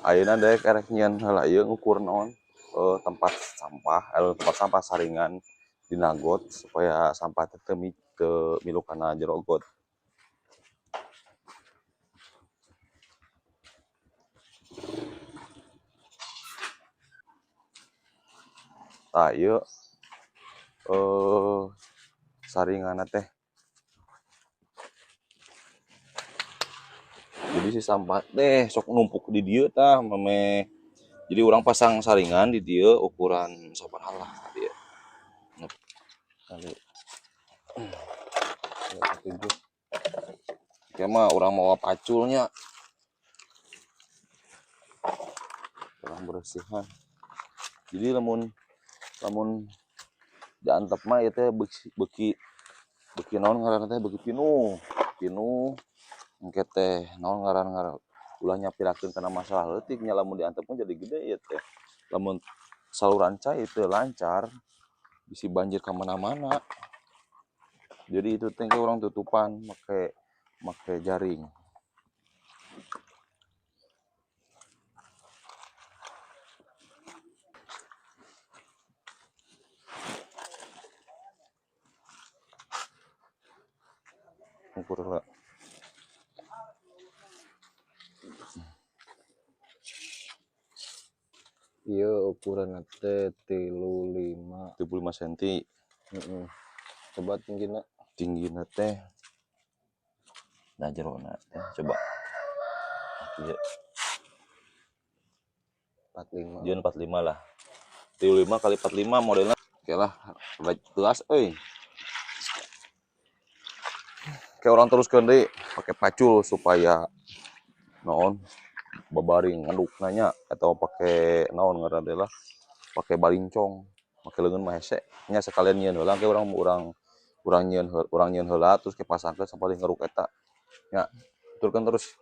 ayeuna dek erek nyieun heula ieu ngukur naon tempat sampah saringan dina got supaya sampah teu milu kana jero got. Tah ieu saringanna teh. Jadi si sampah teh sok numpuk di dieu tah mame. Jadi urang pasang saringan di dieu ukuran sabaraha lah dieu. Kali 7. Ieu mah urang mawa paculnya. Urang beresihan. Jadi lamun diantep mah ieu teh beuki naon ngaranna teh beuki pinuh engke teh naon ngaran ulah nyapirakeun kana masalah leutik nya lamun diantep mah jadi gede ieu teh. Lamun saluran cai teu lancar bisi banjir ka mana-mana. Jadi itu teh urang tutupan make jaring. Ukur heula. Ieu ukuranna teh 35 cm. Coba Tinggina teh nah jerona teh coba. Ieu 45. Jeung 45 lah. 35 kali 45 modelna. Oke lah, telas euy. Kayak orang teruskeun deui pake pacul supaya naon babaring ngandukna nya atau pake naon ngaranna teh lah pake balincong make leungeun mah hese nya sekalian nyieun heula ke urang nyieun heula terus ke pasangkeun sampali ngeruk eta nya turkeun terus.